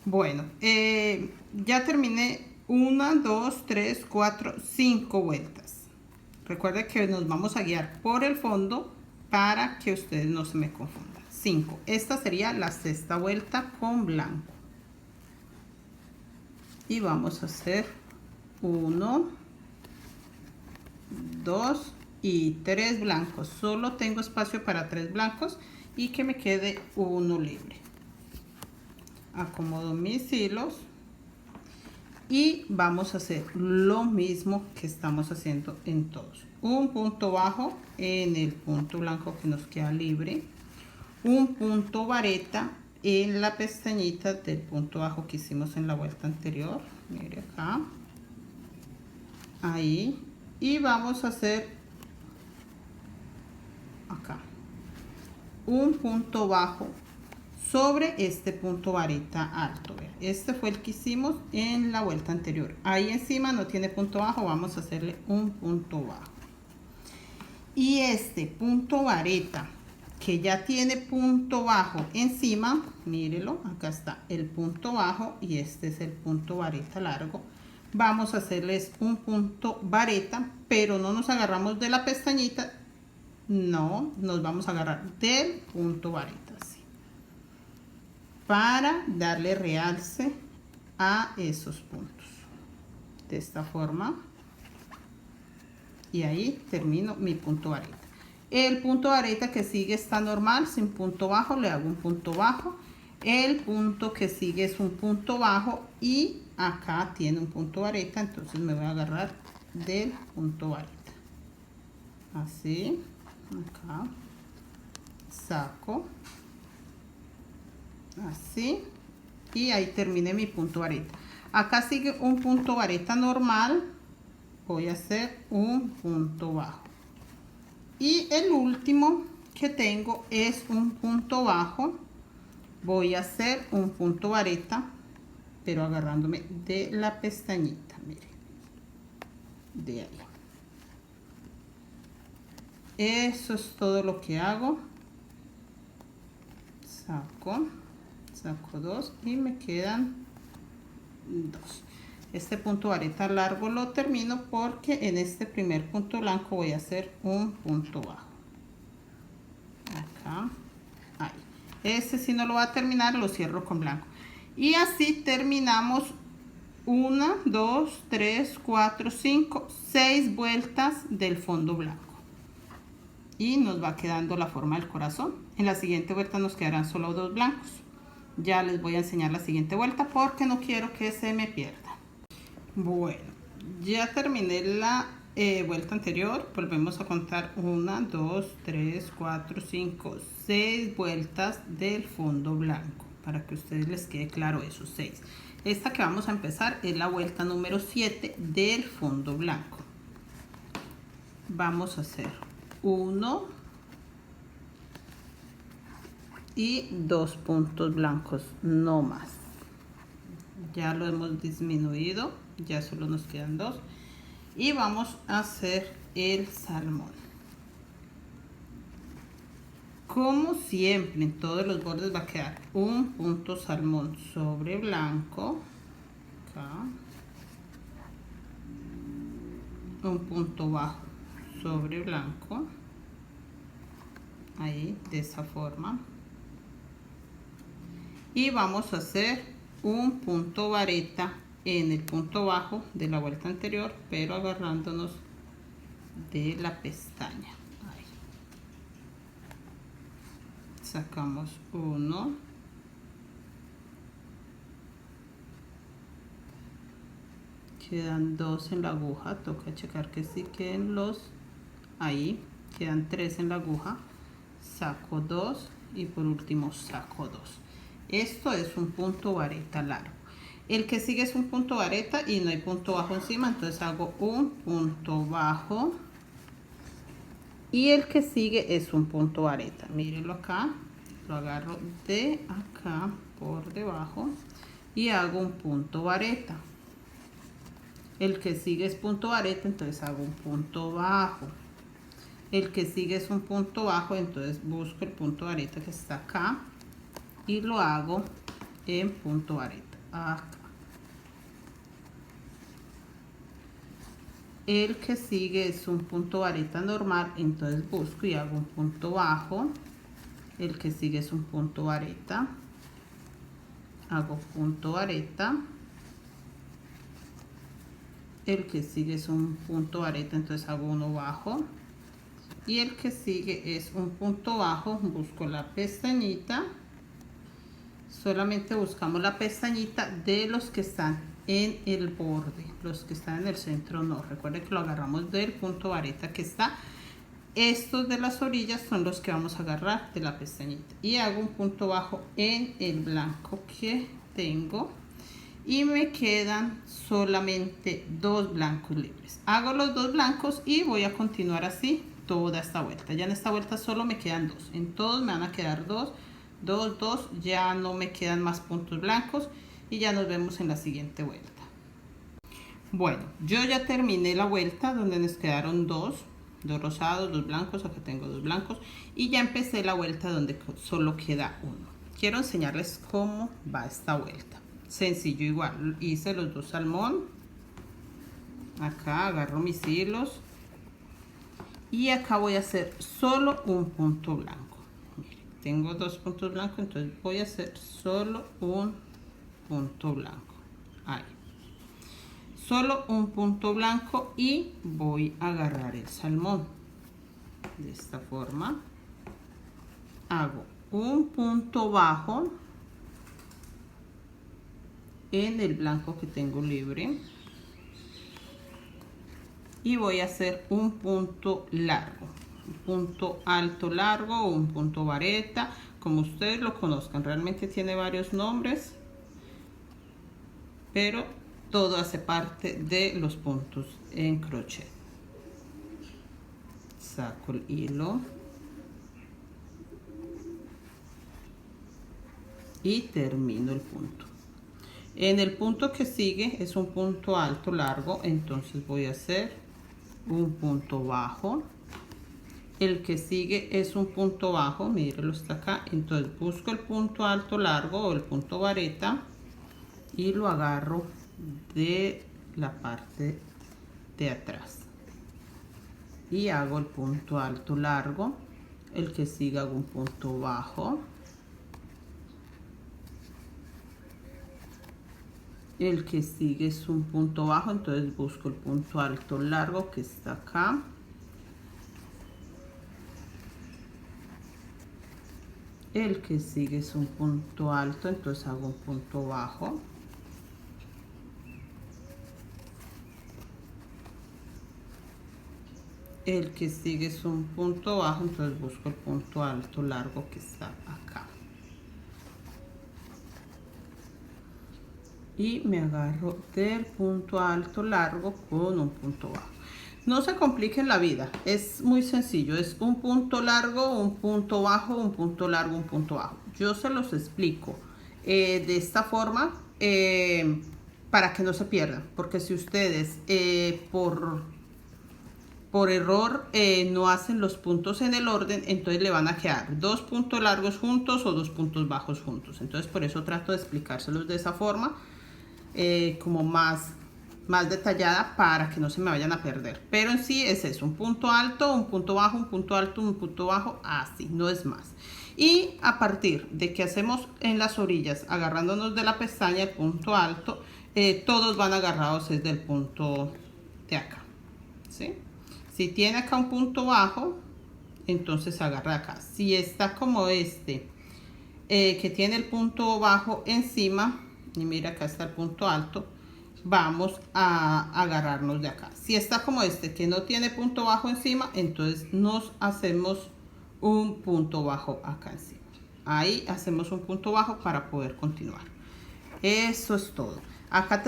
Bueno, ya terminé 1, 2, 3, 4, 5 vueltas. Recuerden que nos vamos a guiar por el fondo para que ustedes no se me confundan. 5. Esta sería la sexta vuelta con blanco. Y vamos a hacer 1, 2 y 3 blancos. Solo tengo espacio para 3 blancos y que me quede uno libre. Acomodo mis hilos y vamos a hacer lo mismo que estamos haciendo en todos. Un punto bajo en el punto blanco que nos queda libre, un punto vareta en la pestañita del punto bajo que hicimos en la vuelta anterior. Mire acá, ahí, y vamos a hacer acá un punto bajo sobre este punto vareta alto. Este fue el que hicimos en la vuelta anterior. Ahí encima no tiene punto bajo, vamos a hacerle un punto bajo. Y este punto vareta que ya tiene punto bajo encima, mírelo, acá está el punto bajo y este es el punto vareta largo. Vamos a hacerles un punto vareta, pero no nos agarramos de la pestañita, no, nos vamos a agarrar del punto vareta, así, para darle realce a esos puntos, de esta forma. Y ahí termino mi punto vareta. El punto vareta que sigue está normal, sin punto bajo, le hago un punto bajo. El punto que sigue es un punto bajo y acá tiene un punto vareta, entonces me voy a agarrar del punto vareta. Así, acá, saco, así, y ahí terminé mi punto vareta. Acá sigue un punto vareta normal, voy a hacer un punto bajo. Y el último que tengo es un punto bajo, voy a hacer un punto vareta, pero agarrándome de la pestañita, miren, de ahí. Eso es todo lo que hago. Saco 2 y me quedan 2. Este punto vareta largo lo termino porque en este primer punto blanco voy a hacer un punto bajo. Acá, ahí. Este si no lo va a terminar, lo cierro con blanco. Y así terminamos 1, 2, 3, 4, 5, 6 vueltas del fondo blanco. Y nos va quedando la forma del corazón. En la siguiente vuelta nos quedarán solo 2 blancos. Ya les voy a enseñar la siguiente vuelta porque no quiero que se me pierda. Bueno, ya terminé la vuelta anterior. Volvemos a contar 1, 2, 3, 4, 5, 6 vueltas del fondo blanco, para que a ustedes les quede claro esos 6. Esta que vamos a empezar es la vuelta número 7 del fondo blanco. Vamos a hacer 1 y 2 puntos blancos, no más. Ya lo hemos disminuido, ya solo nos quedan 2 y vamos a hacer el salmón. Como siempre, en todos los bordes va a quedar un punto salmón sobre blanco, acá, un punto bajo sobre blanco, ahí, de esa forma, y vamos a hacer un punto vareta en el punto bajo de la vuelta anterior, pero agarrándonos de la pestaña. Ahí. Sacamos 1, quedan 2 en la aguja, toca checar que sí queden los, ahí quedan 3 en la aguja, saco 2 y por último saco 2. Esto es un punto vareta largo. El que sigue es un punto vareta y no hay punto bajo encima, entonces hago un punto bajo y el que sigue es un punto vareta. Mírenlo acá, lo agarro de acá por debajo y hago un punto vareta. El que sigue es punto vareta, entonces hago un punto bajo. El que sigue es un punto bajo, entonces busco el punto vareta que está acá y lo hago en punto vareta. acá. El que sigue es un punto vareta normal, entonces busco y hago un punto bajo. El que sigue es un punto vareta, hago punto vareta. El que sigue es un punto vareta, entonces hago uno bajo. Y el que sigue es un punto bajo, busco la pestañita. Solamente buscamos la pestañita de los que están en el borde, los que están en el centro no. Recuerden que lo agarramos del punto vareta que está. Estos de las orillas son los que vamos a agarrar de la pestañita. Y hago un punto bajo en el blanco que tengo. Y me quedan solamente 2 blancos libres. Hago los 2 blancos y voy a continuar así toda esta vuelta. Ya en esta vuelta solo me quedan 2. En todos me van a quedar 2, 2, 2. Ya no me quedan más puntos blancos. Y ya nos vemos en la siguiente vuelta. Bueno, yo ya terminé la vuelta donde nos quedaron 2 rosados, 2 blancos. Acá tengo 2 blancos. Y ya empecé la vuelta donde solo queda 1. Quiero enseñarles cómo va esta vuelta. Sencillo, igual hice los 2 salmón. Acá agarro mis hilos y acá voy a hacer solo un punto blanco. Miren, tengo 2 puntos blancos, entonces voy a hacer solo un punto blanco. Ahí, solo un punto blanco y voy a agarrar el salmón de esta forma. Hago un punto bajo en el blanco que tengo libre y voy a hacer un punto largo, un punto alto largo o un punto vareta, como ustedes lo conozcan. Realmente tiene varios nombres, pero todo hace parte de los puntos en crochet. Saco el hilo y termino el punto. En el punto que sigue es un punto alto largo, entonces voy a hacer un punto bajo. El que sigue es un punto bajo, mírenlo, está acá. Entonces busco el punto alto largo o el punto vareta y lo agarro de la parte de atrás y hago el punto alto largo. El que sigue hago un punto bajo. El que sigue es un punto bajo, entonces busco el punto alto largo que está acá. El que sigue es un punto alto, entonces hago un punto bajo. El que sigue es un punto bajo, entonces busco el punto alto largo que está acá. Y me agarro del punto alto largo con un punto bajo. No se compliquen la vida, es muy sencillo, es un punto largo, un punto bajo, un punto largo, un punto bajo. Yo se los explico de esta forma para que no se pierdan, porque si ustedes por error no hacen los puntos en el orden, entonces le van a quedar 2 puntos largos juntos o 2 puntos bajos juntos. Entonces por eso trato de explicárselos de esa forma. Como más detallada para que no se me vayan a perder, pero en sí es eso, un punto alto, un punto bajo, un punto alto, un punto bajo, así, no es más. Y a partir de que hacemos en las orillas agarrándonos de la pestaña el punto alto, todos van agarrados desde el punto de acá, ¿sí? Si tiene acá un punto bajo, entonces agarra acá. Si está como este que tiene el punto bajo encima, y mira, acá está el punto alto, vamos a agarrarnos de acá. Si está como este que no tiene punto bajo encima, entonces nos hacemos un punto bajo acá encima. Ahí hacemos un punto bajo para poder continuar. Eso es todo. Acá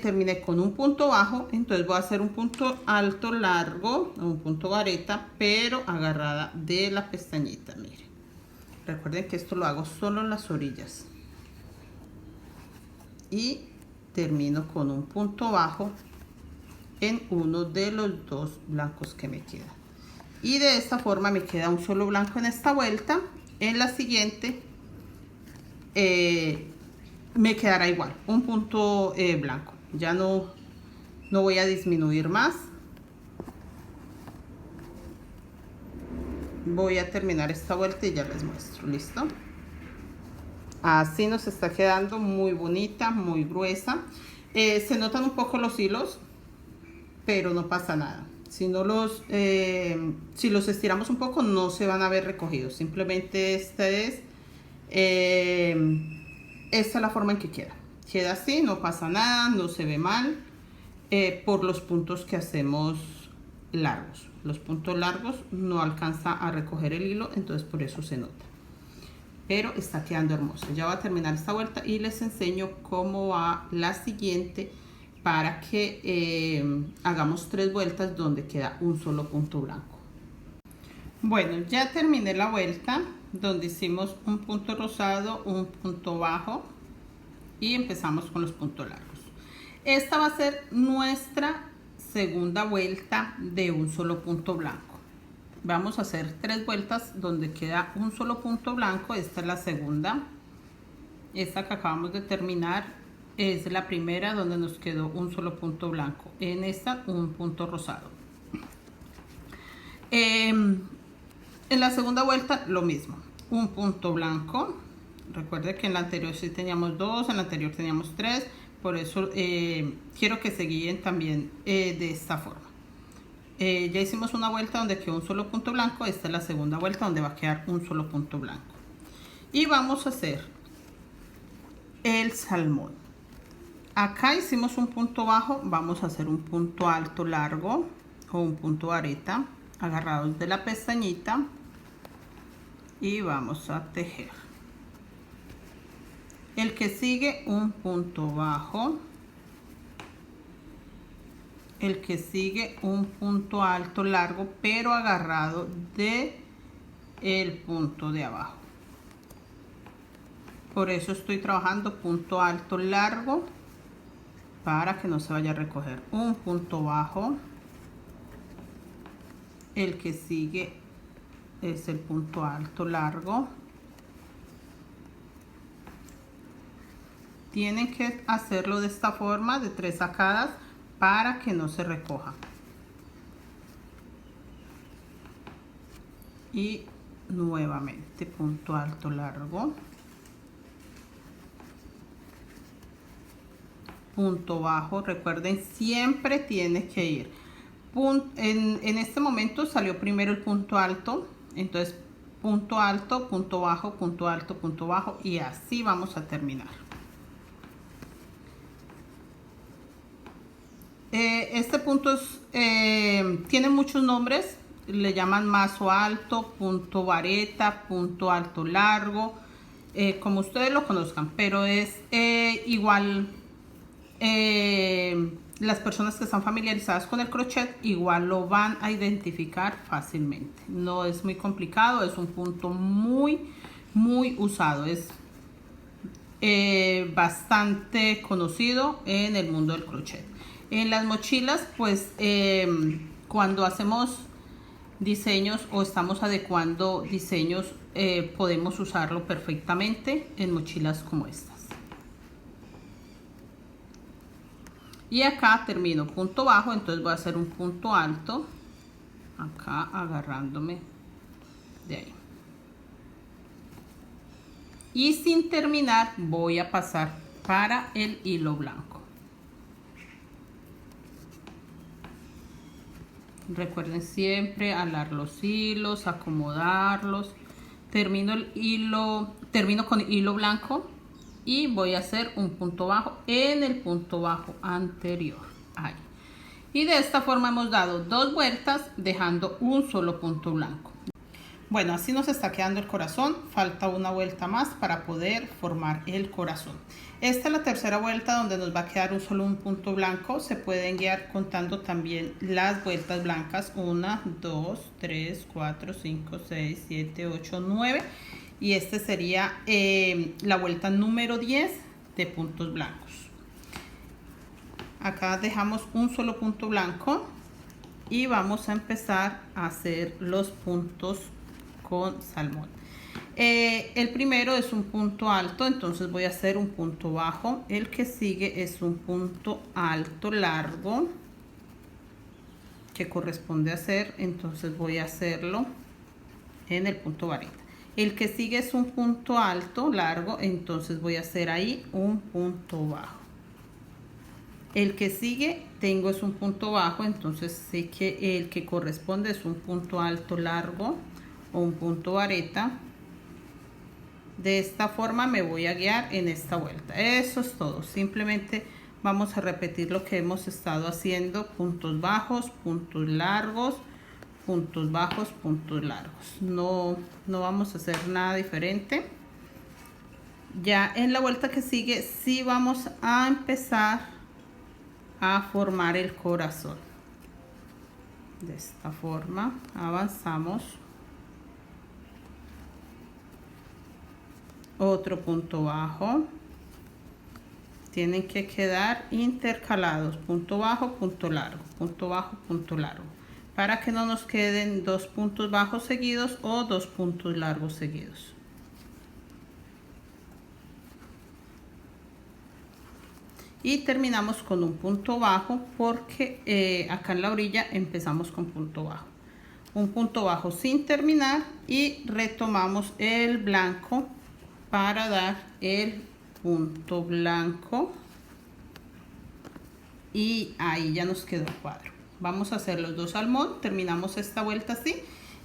terminé con un punto bajo, entonces voy a hacer un punto alto largo, un punto vareta, pero agarrada de la pestañita. Miren, recuerden que esto lo hago solo en las orillas. Y termino con un punto bajo en uno de los 2 blancos que me quedan. Y de esta forma me queda un solo blanco en esta vuelta. En la siguiente me quedará igual, un punto blanco. Ya no voy a disminuir más. Voy a terminar esta vuelta y ya les muestro. ¿Listo? Así nos está quedando, muy bonita, muy gruesa. Se notan un poco los hilos, pero no pasa nada. Si los estiramos un poco, no se van a ver recogidos. Simplemente esta es la forma en que queda. Queda así, no pasa nada, no se ve mal, por los puntos que hacemos largos. Los puntos largos no alcanza a recoger el hilo, entonces por eso se nota. Pero está quedando hermosa. Ya voy a terminar esta vuelta y les enseño cómo va la siguiente, para que hagamos 3 vueltas donde queda un solo punto blanco. Bueno, ya terminé la vuelta donde hicimos un punto rosado, un punto bajo y empezamos con los puntos largos. Esta va a ser nuestra segunda vuelta de un solo punto blanco. Vamos a hacer 3 vueltas donde queda un solo punto blanco. Esta es la segunda. Esta que acabamos de terminar es la primera, donde nos quedó un solo punto blanco. En esta un punto rosado. En la segunda vuelta lo mismo, un punto blanco. Recuerde que en la anterior sí teníamos 2, en la anterior teníamos 3. Por eso quiero que se guíen también de esta forma. Ya hicimos una vuelta donde quedó un solo punto blanco. Esta es la segunda vuelta donde va a quedar un solo punto blanco. Y vamos a hacer el salmón. Acá hicimos un punto bajo, vamos a hacer un punto alto largo o un punto vareta agarrados de la pestañita y vamos a tejer. El que sigue un punto bajo, el que sigue un punto alto largo pero agarrado de el punto de abajo. Por eso estoy trabajando punto alto largo, para que no se vaya a recoger. Un punto bajo, el que sigue es el punto alto largo. Tienen que hacerlo de esta forma, de 3 sacadas, para que no se recoja. Y nuevamente punto alto largo, punto bajo. Recuerden, siempre tiene que ir en este momento salió primero el punto alto, entonces punto alto, punto bajo, punto alto, punto bajo, y así vamos a terminar. Este punto tiene muchos nombres, le llaman mazo alto, punto vareta, punto alto largo, como ustedes lo conozcan, pero es igual. Las personas que están familiarizadas con el crochet igual lo van a identificar fácilmente. No es muy complicado, es un punto muy usado, es bastante conocido en el mundo del crochet. En las mochilas, pues cuando hacemos diseños o estamos adecuando diseños, podemos usarlo perfectamente en mochilas como estas. Y acá termino punto bajo, entonces voy a hacer un punto alto acá agarrándome de ahí, y sin terminar voy a pasar para el hilo blanco. Recuerden siempre alar los hilos, acomodarlos. Termino con hilo blanco y voy a hacer un punto bajo en el punto bajo anterior. Ahí. Y de esta forma hemos dado 2 vueltas dejando un solo punto blanco. Bueno, así nos está quedando el corazón. Falta una vuelta más para poder formar el corazón. Esta es la tercera vuelta donde nos va a quedar un punto blanco. Se pueden guiar contando también las vueltas blancas. 1, 2, 3, 4, 5, 6, 7, 8, 9. Y este sería la vuelta número 10 de puntos blancos. Acá dejamos un solo punto blanco y vamos a empezar a hacer los puntos con salmón. El primero es un punto alto, entonces voy a hacer un punto bajo. El que sigue es un punto alto largo que corresponde hacer, entonces voy a hacerlo en el punto vareta. El que sigue es un punto alto largo, entonces voy a hacer ahí un punto bajo. El que sigue tengo es un punto bajo, entonces sé que el que corresponde es un punto alto largo o un punto vareta. De esta forma me voy a guiar en esta vuelta. Eso es todo. Simplemente vamos a repetir lo que hemos estado haciendo: puntos bajos, puntos largos, puntos bajos, puntos largos. No vamos a hacer nada diferente. Ya en la vuelta que sigue sí vamos a empezar a formar el corazón. De esta forma avanzamos. Otro punto bajo. Tienen que quedar intercalados: punto bajo, punto largo, punto bajo, punto largo, para que no nos queden dos puntos bajos seguidos o dos puntos largos seguidos. Y terminamos con un punto bajo, porque acá en la orilla empezamos con punto bajo. Un punto bajo sin terminar y retomamos el blanco para dar el punto blanco, y ahí ya nos quedó el cuadro. Vamos a hacer los dos salmón, terminamos esta vuelta así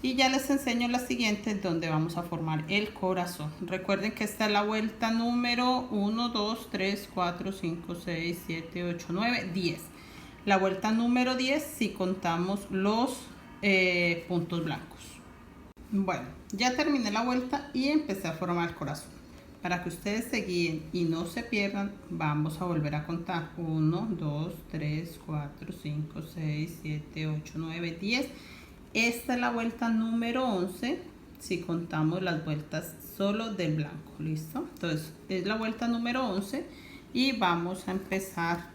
y ya les enseño la siguiente, donde vamos a formar el corazón. Recuerden que esta es la vuelta número 1, 2, 3, 4, 5, 6, 7, 8, 9, 10. La vuelta número 10 si contamos los puntos blancos. Bueno, ya terminé la vuelta y empecé a formar el corazón. Para que ustedes se guíen y no se pierdan, vamos a volver a contar: 1, 2, 3, 4, 5, 6, 7, 8, 9, 10. Esta es la vuelta número 11 si contamos las vueltas solo del blanco. ¿Listo? Entonces es la vuelta número 11 y vamos a empezar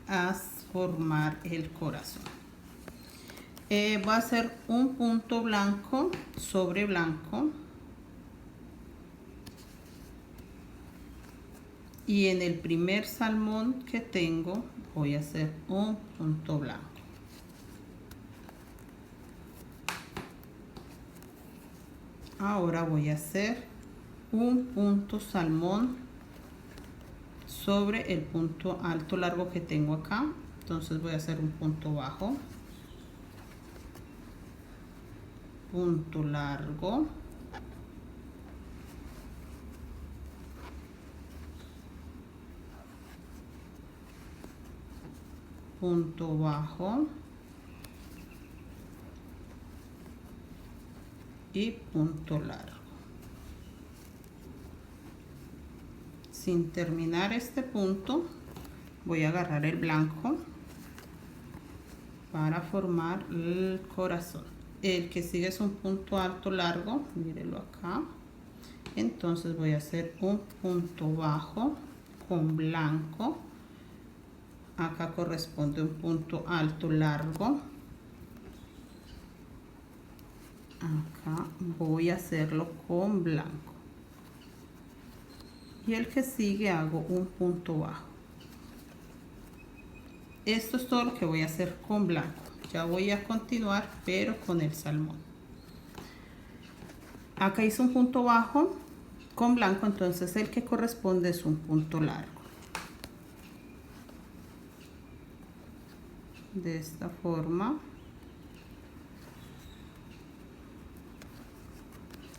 a formar el corazón. Voy a hacer un punto blanco sobre blanco, y en el primer salmón que tengo voy a hacer un punto blanco. Ahora voy a hacer un punto salmón sobre el punto alto largo que tengo acá, entonces voy a hacer un punto bajo, punto largo, punto bajo y punto largo. Sin terminar este punto voy a agarrar el blanco para formar el corazón. El que sigue es un punto alto largo, mírenlo acá. Entonces voy a hacer un punto bajo con blanco. Acá corresponde un punto alto largo. Acá voy a hacerlo con blanco. Y el que sigue hago un punto bajo. Esto es todo lo que voy a hacer con blanco. Ya voy a continuar, pero con el salmón. Acá hice un punto bajo con blanco, entonces el que corresponde es un punto largo. De esta forma.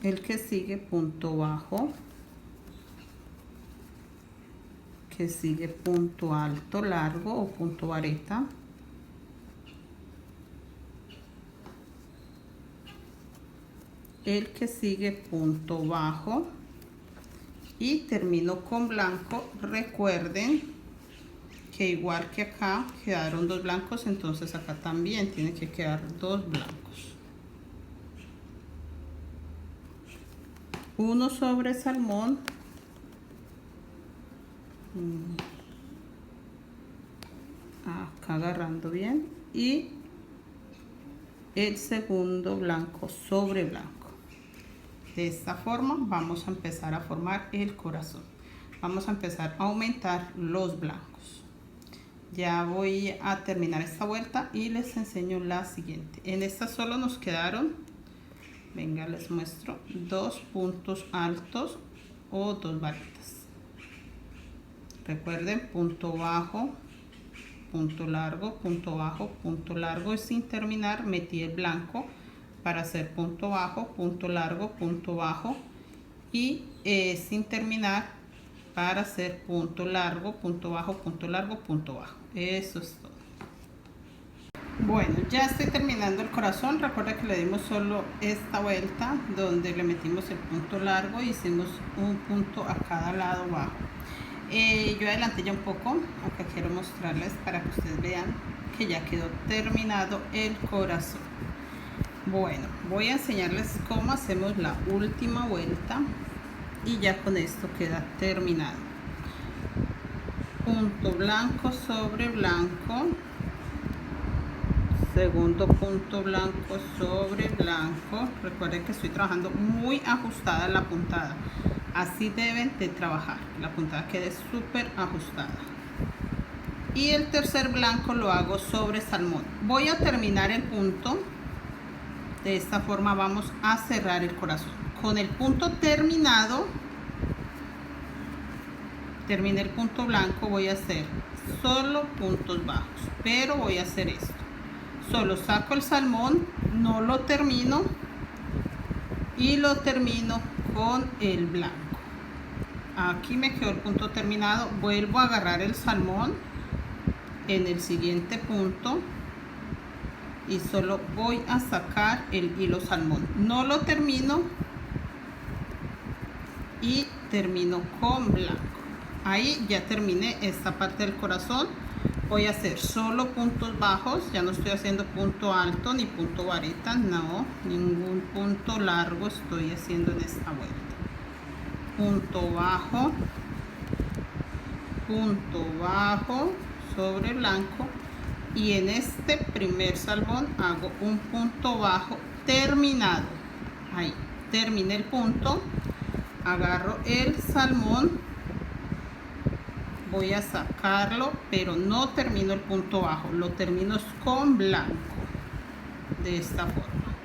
El que sigue punto bajo. Que sigue punto alto largo o punto vareta. El que sigue punto bajo y termino con blanco. Recuerden que igual que acá quedaron dos blancos, entonces acá también tiene que quedar dos blancos. Uno sobre salmón, acá agarrando bien, y el segundo blanco sobre blanco. De esta forma vamos a empezar a formar el corazón. Vamos a empezar a aumentar los blancos. Ya voy a terminar esta vuelta y les enseño la siguiente. En esta solo nos quedaron, venga, les muestro, 2 puntos altos o 2 varitas. Recuerden, punto bajo, punto largo, punto bajo, punto largo, y sin terminar metí el blanco para hacer punto bajo, punto largo, punto bajo, y sin terminar para hacer punto largo, punto bajo, punto largo, punto bajo. Eso es todo. Bueno, ya estoy terminando el corazón. Recuerda que le dimos solo esta vuelta donde le metimos el punto largo y hicimos un punto a cada lado bajo. Yo adelanté ya un poco, acá quiero mostrarles para que ustedes vean que ya quedó terminado el corazón. Bueno, voy a enseñarles cómo hacemos la última vuelta y ya con esto queda terminado. Punto blanco sobre blanco, segundo punto blanco sobre blanco. Recuerden que estoy trabajando muy ajustada la puntada, así deben de trabajar, la puntada quede súper ajustada. Y el tercer blanco lo hago sobre salmón. Voy a terminar el punto. De esta forma vamos a cerrar el corazón. Con el punto terminado, terminé el punto blanco, voy a hacer solo puntos bajos, pero voy a hacer esto. Solo saco el salmón, no lo termino y lo termino con el blanco. Aquí me quedó el punto terminado, vuelvo a agarrar el salmón en el siguiente punto y solo voy a sacar el hilo salmón, no lo termino y termino con blanco. Ahí ya terminé esta parte del corazón. Voy a hacer solo puntos bajos, ya no estoy haciendo punto alto ni punto vareta, no, ningún punto largo estoy haciendo en esta vuelta. Punto bajo sobre blanco, y en este primer salmón hago un punto bajo terminado. Ahí terminé el punto, agarro el salmón, voy a sacarlo, pero no termino el punto bajo, lo termino con blanco. De esta forma,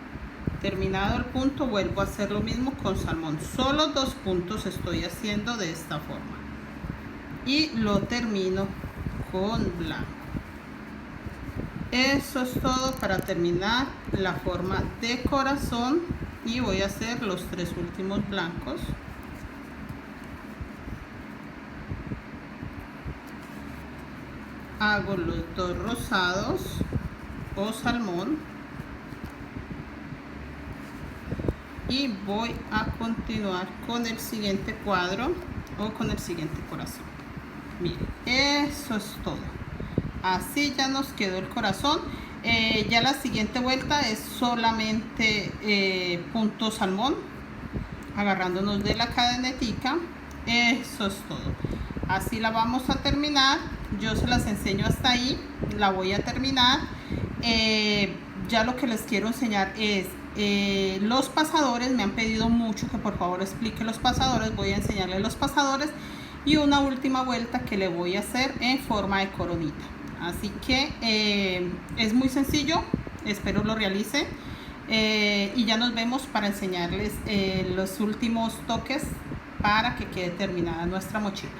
terminado el punto, vuelvo a hacer lo mismo con salmón. Solo 2 puntos estoy haciendo de esta forma y lo termino con blanco. Eso es todo para terminar la forma de corazón, y voy a hacer los 3 últimos blancos. Hago los 2 rosados o salmón y voy a continuar con el siguiente cuadro o con el siguiente corazón. Miren, eso es todo. Así ya nos quedó el corazón. Ya la siguiente vuelta es solamente punto salmón, agarrándonos de la cadenetica. Eso es todo. Así la vamos a terminar. Yo se las enseño hasta ahí, la voy a terminar. Ya lo que les quiero enseñar es los pasadores. Me han pedido mucho que por favor explique los pasadores. Voy a enseñarles los pasadores y una última vuelta que le voy a hacer en forma de coronita. Así que es muy sencillo, espero lo realicen, y ya nos vemos para enseñarles los últimos toques para que quede terminada nuestra mochila.